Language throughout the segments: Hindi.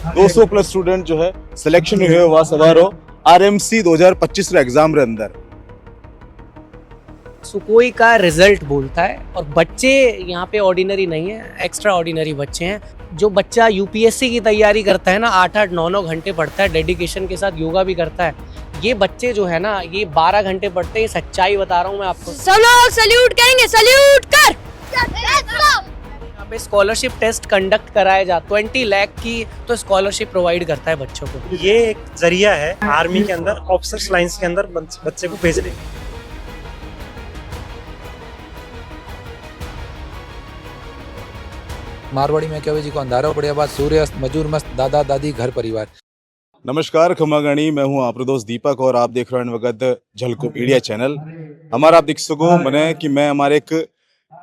200 प्लस स्टूडेंट जो है सिलेक्शन हुए हुआ सवारो आरएमसी 2025 एग्जाम रे अंदर सुकोई का रिजल्ट बोलता है। और बच्चे यहाँ पे ऑर्डिनरी नहीं है, एक्स्ट्रा ऑर्डिनरी बच्चे हैं। जो बच्चा यूपीएससी की तैयारी करता है ना, 8-8 9-9 घंटे पढ़ता है, डेडिकेशन के साथ योगा भी करता है, ये बच्चे जो है ना ये 12 घंटे पढ़ते हैं। सच्चाई बता रहा हूँ मैं आपको। सब लोग सल्यूट करेंगे, सल्यूट कर। यहाँ पे स्कॉलरशिप टेस्ट कंडक्ट कराया जाता है, 20 लाख की तो स्कॉलरशिप प्रोवाइड करता है बच्चों को। ये एक जरिया है आर्मी के अंदर, ऑफिसर्स लाइंस के अंदर बच्चे को भेजने। मारवाड़ी में कवि जी को अंधारा बढ़िया बात, सूर्यास्त, मजूर मस्त, दादा दादी, घर परिवार। नमस्कार खमागणी, मैं हूं आपरो दोस्त दीपक और आप देख रहे हैं वगत झलको मीडिया चैनल। हमारा आप देख सको मने कि मैं हमारे एक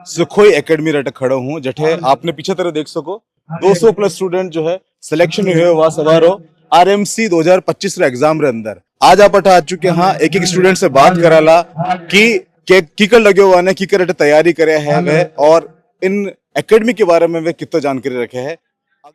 सुखोई एकेडमी रट खड़ो हूं जठे आपने पीछे तरह देख सको 200 प्लस स्टूडेंट जो है सिलेक्शन हुए हुआ सवारो आरएमसी 2025 एग्जाम रे अंदर। आज आप आ चुके हाँ एक एक स्टूडेंट से बात कराला कि कीकर लगे हुआ ने कीकर रट तैयारी करे है वे और इन एकेडमी के बारे में वे कितना जानकारी रखे है,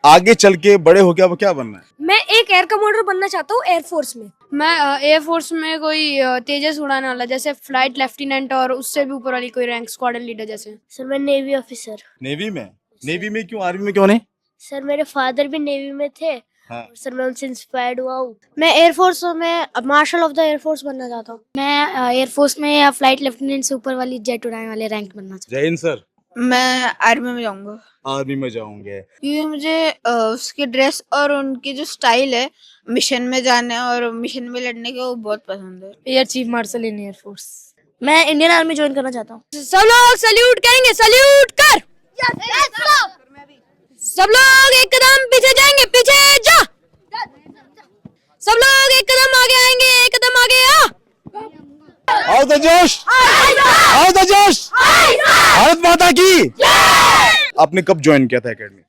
आगे चल के बड़े हो गया वो क्या बनना है। मैं एक एयर कमांडर बनना चाहता हूँ एयरफोर्स में। मैं एयरफोर्स में कोई तेजस उड़ाने वाला, जैसे फ्लाइट लेफ्टिनेंट और उससे भी ऊपर वाली कोई रैंक, स्क्वाड्रन लीडर जैसे। सर मैं नेवी ऑफिसर। नेवी में? नेवी में क्यों, आर्मी में क्यों नहीं? सर मेरे फादर भी नेवी में थे। हाँ। सर मैं उनसे इंस्पायर्ड हुआ हूँ। मैं एयरफोर्स में मार्शल ऑफ द एयरफोर्स बनना चाहता हूँ। मैं एयरफोर्स में या फ्लाइट लेफ्टिनेंट से ऊपर वाली जेट उड़ाने वाले रैंक बनना चाहता जय हिंद सर। हूँ। मैं आर्मी में जाऊंगा आर्मी में जाऊंगे क्योंकि मुझे उसकी ड्रेस और उनकी जो स्टाइल है मिशन में जाने और मिशन में लड़ने के, वो बहुत पसंद है। Air chief marshal in air force. मैं इंडियन आर्मी ज्वाइन करना चाहता हूँ। सब लोग सल्यूट करेंगे, सल्यूट कर। सब लोग एक कदम पीछे जाएंगे, पीछे जा। सब लोग एक कदम आगे आएंगे, एक कदम आगे आ। आओ द जोश, आओ द जोश, भारत माता की। आपने कब ज्वाइन किया था एकेडमी?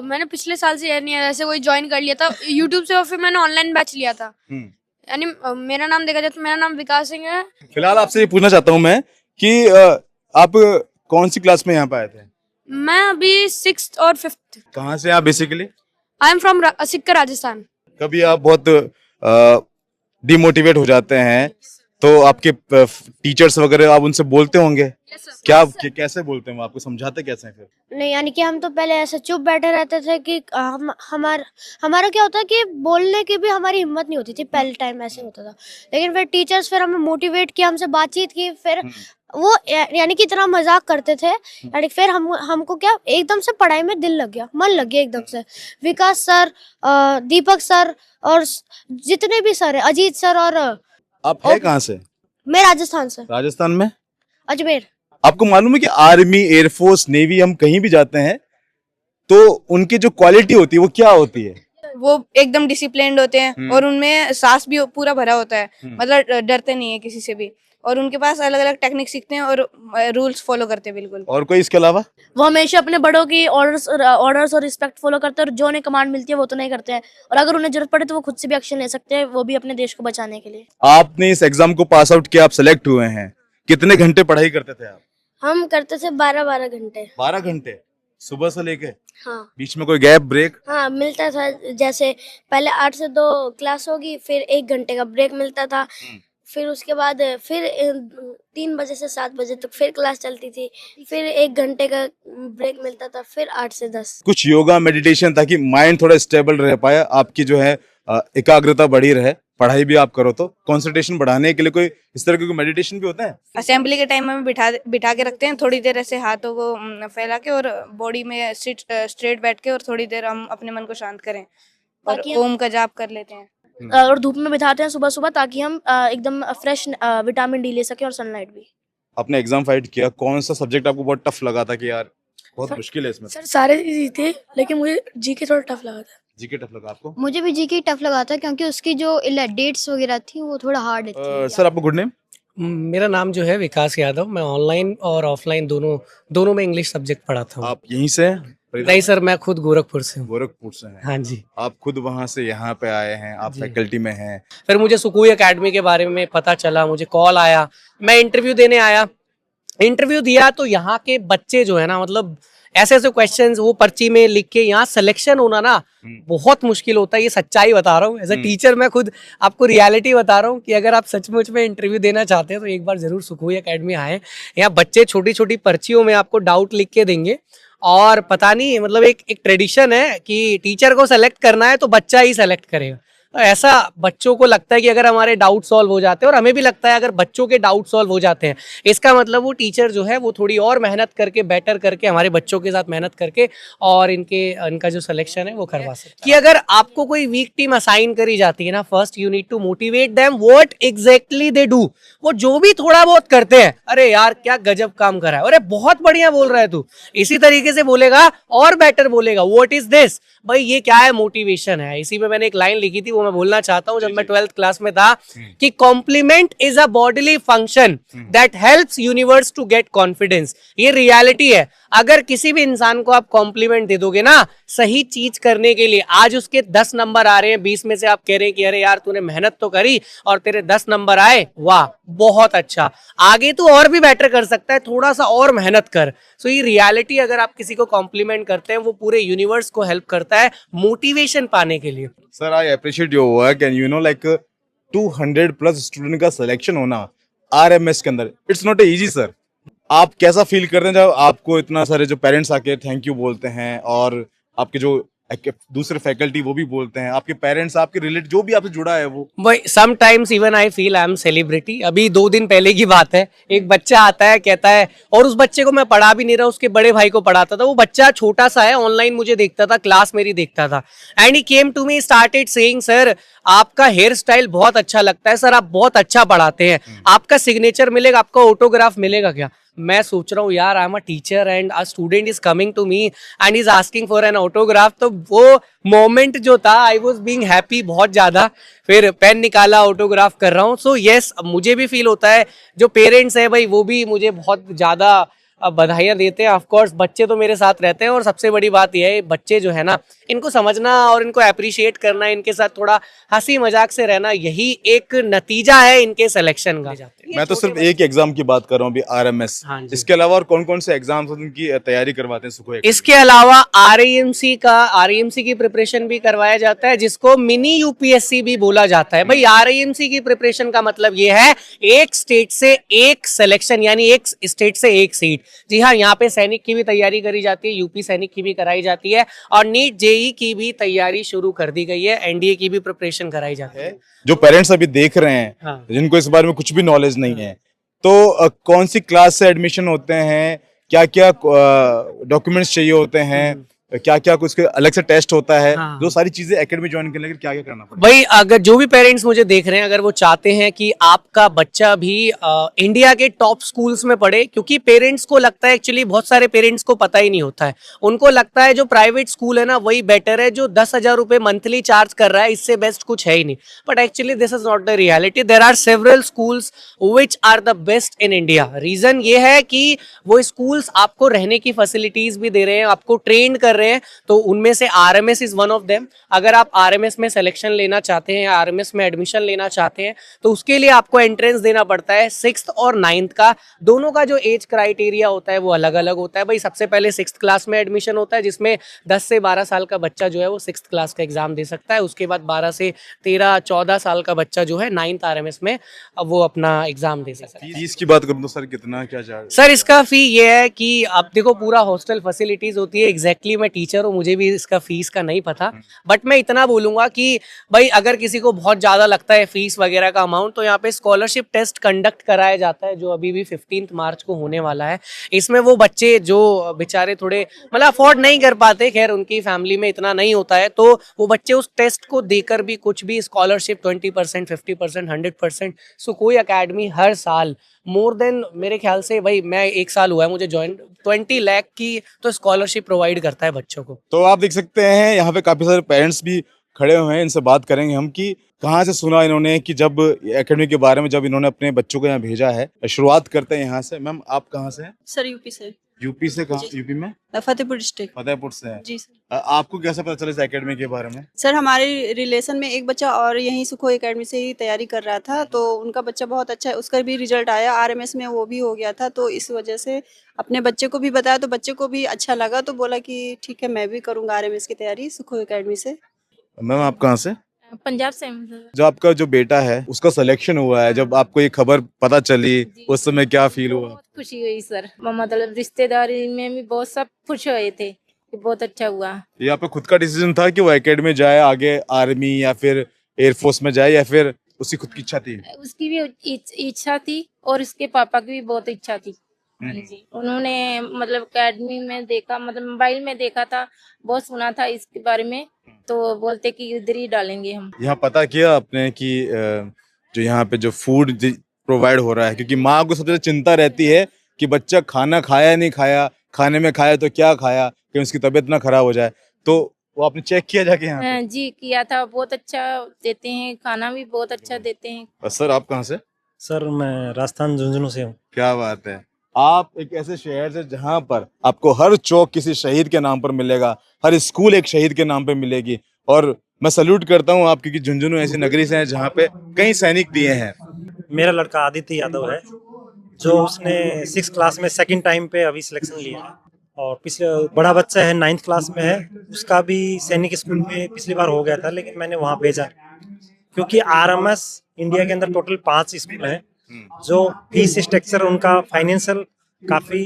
मैंने पिछले साल से यानी ऐसे कोई ज्वाइन कर लिया था यूट्यूब से, और फिर मैंने ऑनलाइन बैच लिया था। यानी मेरा नाम देखा जाए तो मेरा नाम विकास सिंह है। फिलहाल आपसे ये पूछना चाहता हूँ मैं कि आप कौन सी क्लास में यहाँ पे आए थे? मैं अभी 6th और 5th। कहाँ से आप बेसिकली? आई एम फ्रॉम सिक्कर, राजस्थान। कभी आप बहुत डिमोटिवेट हो जाते हैं तो आपके टीचर्स वगैरह आप उनसे बोलते होंगे? क्या कैसे बोलते हैं वो, आपको समझाते कैसे हैं फिर? नहीं यानी कि हम तो पहले ऐसे चुप बैठे रहते थे कि हमारा क्या होता है कि बोलने की भी हमारी हिम्मत नहीं होती थी। पहले टाइम ऐसे होता था, लेकिन फिर टीचर्स फिर हमें मोटिवेट किया, हमसे बातचीत की, फिर वो यानी कि इतना मजाक करते थे, यानी फिर हमको क्या एकदम से पढ़ाई में दिल लग गया, मन लग गया एकदम से। विकास सर, दीपक सर और जितने भी सर है, अजीत सर। और आप है कहाँ से? मैं राजस्थान से, राजस्थान में अजमेर। आपको मालूम है कि आर्मी, एयरफोर्स, नेवी हम कहीं भी जाते हैं तो उनकी जो क्वालिटी होती है वो क्या होती है? वो एकदम डिसिप्लिन्ड होते हैं और उनमें सांस भी पूरा भरा होता है, मतलब डरते नहीं है किसी से भी, और उनके पास अलग अलग टेक्निक सीखते हैं और रूल्स फॉलो करते हैं बिल्कुल। और कोई इसके अलावा? वो हमेशा अपने बड़ों की ऑर्डर्स और रिस्पेक्ट फॉलो करते हैं, और जो उन्हें कमांड मिलती है वो तो नहीं करते हैं, और अगर उन्हें जरूरत पड़े तो वो खुद से भी एक्शन ले सकते हैं, वो भी अपने देश को बचाने के लिए। आपने इस एग्जाम को पास आउट किया, आप सेलेक्ट हुए हैं, कितने घंटे पढ़ाई करते थे आप? हम करते थे 12-12 घंटे। 12 घंटे सुबह से लेके? हाँ। बीच में कोई गैप, ब्रेक? हाँ मिलता था, जैसे पहले 8 से 2 क्लास होगी, फिर 1 घंटे का ब्रेक मिलता था, फिर उसके बाद फिर 3 बजे से 7 बजे तक फिर क्लास चलती थी, फिर 1 घंटे का ब्रेक मिलता था, फिर 8 से 10। कुछ योगा, मेडिटेशन, ताकि माइंड थोड़ा स्टेबल रह पाए, आपकी जो है एकाग्रता बढ़ी रहे, पढ़ाई भी आप करो तो कंसंट्रेशन बढ़ाने के लिए कोई इस तरह के मेडिटेशन भी होता है? असेंबली के टाइम में बिठा के रखते हैं, थोड़ी देर ऐसे हाथों को फैला के और बॉडी में स्ट्रेट बैठ के, और थोड़ी देर हम अपने मन को शांत करें और ओम का जाप कर लेते हैं। और धूप में बिठाते हैं सुबह सुबह, ताकि हम एकदम फ्रेश विटामिन डी ले सके, और सनलाइट भी। आपने एग्जाम फाइट किया, कौन सा सब्जेक्ट आपको बहुत टफ लगा था कि यार बहुत मुश्किल है इसमें? सर सारे इजी थे, लेकिन मुझे जीके थोड़ा टफ लगा था। जीके टफ लगा आपको? मुझे भी जीके टफ लगा था, क्योंकि उसकी जो डेट्स वगैरह थी वो थोड़ा हार्ड थी। सर आपको गुड नेम? मेरा नाम जो है विकास यादव। मैं ऑनलाइन और ऑफलाइन दोनों में इंग्लिश सब्जेक्ट पढ़ाता हूँ। आप यहीं से? नहीं सर, मैं खुद गोरखपुर से हूँ। गोरखपुर से हैं? हाँ जी। आप खुद वहाँ से यहाँ पे आए हैं, आप फैकल्टी में हैं। फिर मुझे सुकोई एकेडमी के बारे में पता चला, मुझे कॉल आया, मैं इंटरव्यू देने आया। इंटरव्यू दिया तो यहाँ के बच्चे जो है ना, मतलब ऐसे ऐसे क्वेश्चंस वो पर्ची में लिख के यहाँ सिलेक्शन होना ना बहुत मुश्किल होता है। ये सच्चाई बता रहा हूँ, एज अ टीचर मैं खुद आपको रियलिटी बता रहा हूँ कि अगर आप सचमुच में इंटरव्यू देना चाहते हैं तो एक बार जरूर सुखोई एकेडमी आए। यहाँ बच्चे छोटी छोटी पर्चियों में आपको डाउट लिख के देंगे और पता नहीं मतलब एक ट्रेडिशन है कि टीचर को सेलेक्ट करना है तो बच्चा ही सेलेक्ट करेगा। तो ऐसा बच्चों को लगता है कि अगर हमारे डाउट सॉल्व हो जाते हैं, और हमें भी लगता है अगर बच्चों के डाउट सॉल्व हो जाते हैं इसका मतलब वो टीचर जो है वो थोड़ी और मेहनत करके बेटर करके हमारे बच्चों के साथ मेहनत करके और इनका जो सिलेक्शन है वो करवा सकते हैं। कि अगर आपको कोई वीक टीम असाइन करी जाती है ना, first you need to motivate them what exactly they do. वो जो भी थोड़ा बहुत करते हैं, अरे यार क्या गजब काम करा है, अरे बहुत बढ़िया बोल रहा है तू, इसी तरीके से बोलेगा और बेटर बोलेगा। व्हाट इज दिस, भाई ये क्या है, मोटिवेशन है। इसी में मैंने एक लाइन लिखी थी वो मैं बोलना चाहता हूँ जब मैं 12th क्लास में था कि compliment is a bodily function that helps universe to get confidence. ये रियलिटी है। अगर किसी भी इंसान को आप कॉम्प्लीमेंट दे दोगे ना सही चीज करने के लिए, आज उसके 10 नंबर आ रहे हैं 20 में से, आप कह रहे हैं कि अरे यार तूने मेहनत तो करी और तेरे 10 नंबर आए, वाह बहुत अच्छा, आगे तू और भी बेटर कर सकता है, थोड़ा सा और मेहनत कर। सो ये रियलिटी, अगर आप किसी को कॉम्प्लीमेंट करते हैं वो पूरे यूनिवर्स को हेल्प करता है मोटिवेशन पाने के लिए। Sir I appreciate your work and you know like 200+ student का सिलेक्शन होना आरएमएस के अंदर, it's not a easy sir. आप कैसा फील करते हैं जब आपको इतना सारे जो पेरेंट्स आके थैंक यू बोलते हैं और आपके जो दूसरे फैकल्टी वो भी बोलते हैं, आपके पेरेंट्स, आपके रिलेट जो भी आपसे जुड़ा है वो? भाई sometimes even I feel I am celebrity. अभी 2 दिन पहले की बात है, एक बच्चा आता है कहता है, और उस बच्चे को मैं पढ़ा भी नहीं रहा, उसके बड़े भाई को पढ़ाता था। वो बच्चा छोटा सा है, ऑनलाइन मुझे देखता था, क्लास मेरी देखता था, and he came to me, started saying sir आपका हेयर स्टाइल बहुत अच्छा लगता है, सर आप बहुत अच्छा पढ़ाते हैं, आपका सिग्नेचर मिलेगा, आपका ऑटोग्राफ मिलेगा क्या? मैं सोच रहा हूँ यार I am a teacher and a student is coming to me and is asking for an autograph. तो वो मोमेंट जो था, आई वाज बीइंग हैप्पी बहुत ज्यादा। फिर पेन निकाला, ऑटोग्राफ कर रहा हूँ। सो यस, मुझे भी फील होता है, जो पेरेंट्स है भाई वो भी मुझे बहुत ज्यादा बधाइयाँ देते हैं। ऑफ कोर्स बच्चे तो मेरे साथ रहते हैं, और सबसे बड़ी बात यह है बच्चे जो है ना इनको समझना और इनको अप्रिशिएट करना, इनके साथ थोड़ा हंसी मजाक से रहना, यही एक नतीजा है इनके सिलेक्शन का। मैं तो सिर्फ एक एग्जाम की बात कर रहा हूँ अभी, आरएमएस। हाँ जी। इसके अलावा और कौन कौन से एग्जाम्स उनकी तैयारी करवाते हैं सुखोई? इसके अलावा आरएएमसी की प्रिपरेशन भी करवाया जाता है, जिसको मिनी यूपीएससी भी बोला जाता है। भाई आरएएमसी की प्रिपरेशन का मतलब ये है एक स्टेट से एक सिलेक्शन, यानी एक स्टेट से एक सीट। जी हाँ, यहाँ पे सैनिक की भी तैयारी करी जाती है, यूपी सैनिक की भी कराई जाती है, और नीट जेई की भी तैयारी शुरू कर दी गई है, एनडीए की भी प्रिपरेशन कराई जाती है। जो पेरेंट्स अभी देख रहे हैं, हाँ। जिनको इस बारे में कुछ भी नॉलेज नहीं है, तो कौन सी क्लास से एडमिशन होते हैं, क्या क्या डॉक्यूमेंट्स चाहिए होते हैं, क्या क्या कुछ अलग से टेस्ट होता है, हाँ। जो सारी चीजें एकेडमी ज्वाइन करने के लिए क्या क्या करना पड़ता भाई अगर जो भी पेरेंट्स मुझे देख रहे हैं, अगर वो चाहते हैं कि आपका बच्चा भी इंडिया के टॉप स्कूल्स में पढ़े, क्योंकि पेरेंट्स को लगता है, एक्चुअली बहुत सारे पेरेंट्स को पता ही नहीं होता है, उनको लगता है जो प्राइवेट स्कूल है ना वही बेटर है, जो 10,000 रुपए मंथली चार्ज कर रहा है इससे बेस्ट कुछ है ही नहीं। But actually this is not the reality. There are several schools which are the best in India. Reason ये है कि वो स्कूल्स आपको रहने की फैसिलिटीज भी दे रहे हैं, आपको ट्रेन कर रहे हैं, तो उनमें से RMS is one of them. अगर आप आरएमएस में सिलेक्शन लेना चाहते हैं, आरएमएस में एडमिशन लेना चाहते हैं, तो उसके लिए आपको एंट्रेंस देना पड़ता है 6th और 9th का। दोनों का जो एज क्राइटेरिया होता है वो अलग अलग होता है। भाई सबसे पहले 6th क्लास में एडमिशन होता है, जिसमें 10 से 12 साल का बच्चा जो है वो 6th क्लास का एग्जाम दे सकता है। उसके बाद 12 से 13-14 साल का बच्चा जो है 9th आरएमएस में वो अपना एग्जाम दे सकता है। फीस की बात करूं तो सर कितना क्या चार्ज? सर इसका फी ये है कि आप देखो, पूरा हॉस्टल फैसिलिटीज होती है। एग्जैक्टली मैं टीचर हूँ, मुझे भी इसका फीस का नहीं पता, बट मैं इतना बोलूंगा कि भाई अगर किसी को बहुत ज्यादा लगता है फीस वगैरह का अमाउंट, तो यहाँ पे स्कॉलरशिप टेस्ट कंडक्ट कराया जाता है, जो अभी भी 15 मार्च को होने वाला है। इसमें वो बच्चे जो बेचारे थोड़े मतलब अफोर्ड नहीं कर पाते, खैर उनकी फैमिली में इतना नहीं होता है, तो वो बच्चे उस टेस्ट को देकर भी कुछ भी स्कॉलरशिप 20%, 50%, 100%। सुखोई एकेडमी हर साल मोर देन, मेरे ख्याल से भाई मैं 1 साल हुआ है मुझे ज्वाइन, 20 लाख की तो स्कॉलरशिप प्रोवाइड करता है बच्चों को। तो आप देख सकते हैं यहाँ पे काफी सारे पेरेंट्स भी खड़े हुए हैं, इनसे बात करेंगे हम कि कहाँ से सुना इन्होंने कि जब एकेडमी के बारे में जब इन्होंने अपने बच्चों को यहाँ भेजा है। शुरुआत करते हैं यहाँ से। मैम आप कहाँ से हैं? सर यूपी से। यूपी से कहाँ? यूपी में फतेहपुर डिस्ट्रिक्ट। फतेहपुर से है। जी सर। आपको कैसा पता चला इस एकेडमी के बारे में? सर हमारे रिलेशन में एक बच्चा और यहीं सुखोई एकेडमी से ही तैयारी कर रहा था, तो उनका बच्चा बहुत अच्छा है, उसका भी रिजल्ट आया, आरएमएस में वो भी हो गया था, तो इस वजह से अपने बच्चे को भी बताया, तो बच्चे को भी अच्छा लगा, तो बोला कि ठीक है मैं भी करूँगा आरएमएस की तैयारी सुखोई एकेडमी से। मैम आप कहाँ से? पंजाब से। जो आपका जो बेटा है उसका सिलेक्शन हुआ है, जब आपको ये खबर पता चली उस समय क्या फील हुआ? बहुत खुशी हुई सर, मतलब रिश्तेदारी में भी बहुत सब खुश हुए थे कि बहुत अच्छा हुआ। ये आपका खुद का डिसीजन था कि वो एकेडमी जाए, आगे आर्मी या फिर एयरफोर्स में जाए, या फिर उसकी खुद की इच्छा थी? उसकी भी इच्छा थी और उसके पापा की भी बहुत इच्छा थी जी। उन्होंने मतलब एकेडमी में देखा, मतलब मोबाइल में देखा था, बहुत सुना था इसके बारे में, तो बोलते कि इधर ही डालेंगे हम। यहाँ पता किया आपने कि जो यहाँ पे जो फूड प्रोवाइड हो रहा है, क्योंकि माँ को सबसे ज्यादा चिंता रहती है कि बच्चा खाना खाया नहीं खाया, खाने में खाया तो क्या खाया, कि उसकी तबीयत ना खराब हो जाए, तो वो आपने चेक किया जाके यहाँ पे? जी किया था, बहुत अच्छा देते हैं, खाना भी बहुत अच्छा देते हैं। और सर आप कहाँ से? सर मैं राजस्थान झुंझुनू से हूँ। क्या बात है, आप एक ऐसे शहर से जहाँ पर आपको हर चौक किसी शहीद के नाम पर मिलेगा, हर स्कूल एक शहीद के नाम पे मिलेगी, और मैं सल्यूट करता हूँ आप, क्योंकि झुंझुनू ऐसी नगरी से है जहाँ पे कई सैनिक दिए हैं। मेरा लड़का आदित्य यादव है, जो उसने 6 क्लास में सेकंड टाइम पे अभी सिलेक्शन लिया है, और पिछले बड़ा बच्चा है 9th क्लास में है, उसका भी सैनिक स्कूल में पिछली बार हो गया था, लेकिन मैंने वहाँ भेजा क्योंकि आरएमएस इंडिया के अंदर टोटल 5 स्कूल हैं, जो फीस स्ट्रक्चर उनका फाइनेंशियल काफी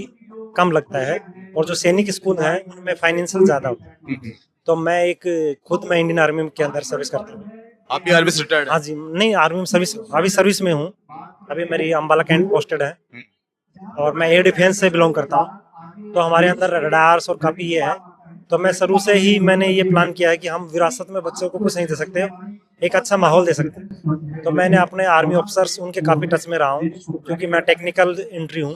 कम लगता है, और जो सैनिक स्कूल है उनमें फाइनेंशियल ज्यादा होता है। तो मैं इंडियन आर्मी के अंदर सर्विस करता हूँ। आप भी आर्मी से रिटायर्ड? हाँ जी, नहीं आर्मी में सर्विस में हूँ, अभी मेरी अम्बाला कैंट पोस्टेड है, और मैं एयर डिफेंस से बिलोंग करता हूँ, तो हमारे अंदर रडार्स और काफी ये है, तो मैं शुरू से ही मैंने ये प्लान किया है कि हम विरासत में बच्चों को कुछ नहीं दे सकते, एक अच्छा माहौल दे सकते हैं। तो मैंने अपने आर्मी ऑफिसर्स उनके काफी टच में रहा हूँ, क्योंकि मैं टेक्निकल एंट्री हूँ,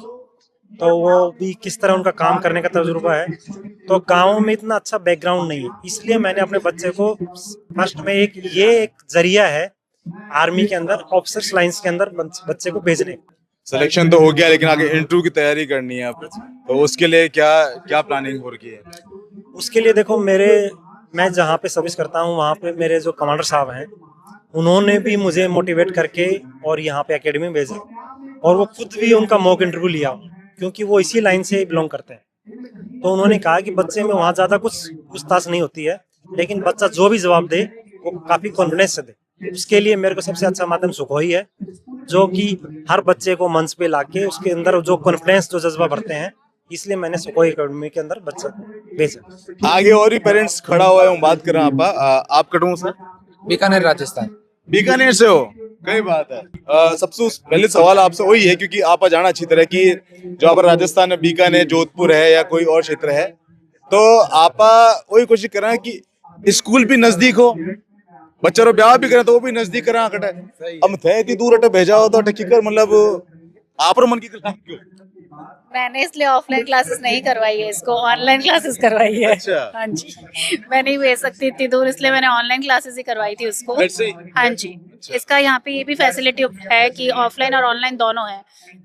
तो वो भी किस तरह उनका काम करने का तजुर्बा है। तो गाँव में इतना अच्छा बैकग्राउंड नहीं है, इसलिए मैंने अपने बच्चे को फर्स्ट में एक जरिया है आर्मी के अंदर, ऑफिसर्स लाइंस के अंदर बच्चे को भेजने का। सिलेक्शन तो हो गया, लेकिन आगे इंटरव्यू की तैयारी करनी है आपको, तो उसके लिए क्या क्या प्लानिंग हो रही है? उसके लिए देखो, मैं जहाँ पे सर्विस करता हूँ वहाँ पे मेरे जो कमांडर साहब हैं, उन्होंने भी मुझे मोटिवेट करके और यहाँ पे एकेडमी भेजा, और वो खुद भी उनका मॉक इंटरव्यू लिया, क्योंकि वो इसी लाइन से बिलोंग करते हैं। तो उन्होंने कहा कि बच्चे में वहाँ ज़्यादा कुछ पूछताछ नहीं होती है, लेकिन बच्चा जो भी जवाब दे वो काफ़ी कॉन्फिडेंस से दे। उसके लिए मेरे को सबसे अच्छा माध्यम सुखोई है, जो कि हर बच्चे को मंच पे लाके उसके अंदर जो कॉन्फिडेंस, जो जज्बा भरते हैं, इसलिए मैंने सुखोई एकेडमी के अंदर बच्चे को भेजा। आगे और भी पेरेंट्स खड़ा हुआ है, हम बात कर रहे हैं। आप कटूं सर? बीकानेर राजस्थान। बीकानेर से हो, कई बात है। सबसे पहले सवाल आपसे वही है, क्योंकि आप जाना अच्छी तरह कि जो आप राजस्थान में बीकानेर, जोधपुर है या कोई और क्षेत्र है, तो आप वही कोशिश कर रहे हैं कि स्कूल भी नजदीक हो, बच्चा रो ब्याह भी करें तो वो भी नजदीक करा कटे। अब थे इतनी दूर अटे भेजा हो तो अटे कर, मतलब आप मन की क्यों? मैंने इसलिए ऑफलाइन क्लासेस नहीं करवाई है, इसको ऑनलाइन क्लासेस करवाई है। अच्छा। हाँ जी, मैं नहीं भेज सकती इतनी दूर, इसलिए मैंने ऑनलाइन क्लासेस ही करवाई थी उसको। हाँ जी। अच्छा। इसका यहाँ पे ये भी फैसिलिटी है कि ऑफलाइन और ऑनलाइन दोनों है,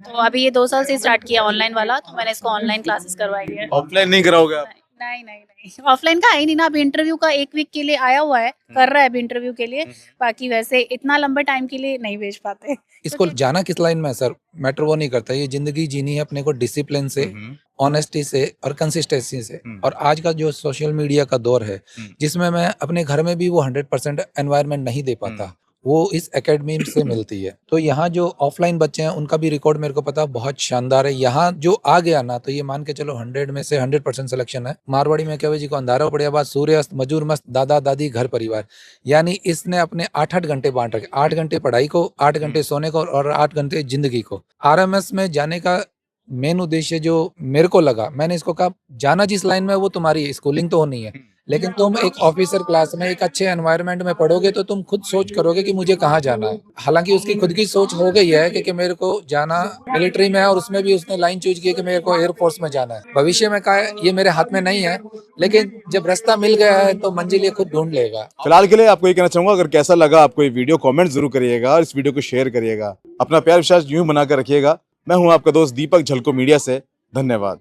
तो अभी ये 2 साल से स्टार्ट किया ऑनलाइन वाला, तो मैंने इसको ऑनलाइन क्लासेस करवाई है। ऑफलाइन नहीं कराओगे आप? नहीं, ऑफलाइन का है ही नहीं ना, अभी इंटरव्यू का 1 वीक के लिए आया हुआ है, कर रहा है अभी इंटरव्यू के लिए, बाकी वैसे इतना लंबे टाइम के लिए नहीं भेज पाते। इसको जाना किस लाइन में है सर, मैटर वो नहीं करता, ये जिंदगी जीनी है अपने को डिसिप्लिन से, ऑनेस्टी से और कंसिस्टेंसी से। और आज का जो सोशल मीडिया का दौर है, जिसमें मैं अपने घर में भी वो 100% एनवायरनमेंट नहीं दे पाता, वो इस एकेडमी से मिलती है। तो यहाँ जो ऑफलाइन बच्चे हैं उनका भी रिकॉर्ड मेरे को पता बहुत शानदार है। यहाँ जो आ गया ना, तो ये मान के चलो 100 में से 100% सिलेक्शन है। मारवाड़ी में कहवे जी को अंधारा पड़े बाद सूर्यास्त, मजूर मस्त, दादा दादी घर परिवार, यानी इसने अपने 8-8 घंटे बांट रखे, 8 घंटे पढ़ाई को, 8 घंटे सोने को और 8 घंटे जिंदगी को। आरएमएस में जाने का मेन उद्देश्य जो मेरे को लगा, मैंने इसको कहा जाना जिस लाइन में वो तुम्हारी स्कूलिंग तो होनी है, लेकिन तुम एक ऑफिसर क्लास में एक अच्छे एनवायरनमेंट में पढ़ोगे तो तुम खुद सोच करोगे कि मुझे कहाँ जाना है। हालांकि उसकी खुद की सोच हो गई है कि मेरे को जाना मिलिट्री में है, और उसमें भी उसने लाइन चूज की कि मेरे को एयरफोर्स में जाना है। भविष्य में कहा ये मेरे हाथ में नहीं है, लेकिन जब रास्ता मिल गया है तो मंजिल ये खुद ढूंढ लेगा। फिलहाल के लिए आपको ये कहना चाहूंगा, अगर कैसा लगा आपको ये वीडियो, कमेंट जरूर करिएगा और इस वीडियो को शेयर करिएगा। अपना प्यार विश्वास यूं बनाकर रखिएगा। मैं हूं आपका दोस्त दीपक, झलको मीडिया से। धन्यवाद।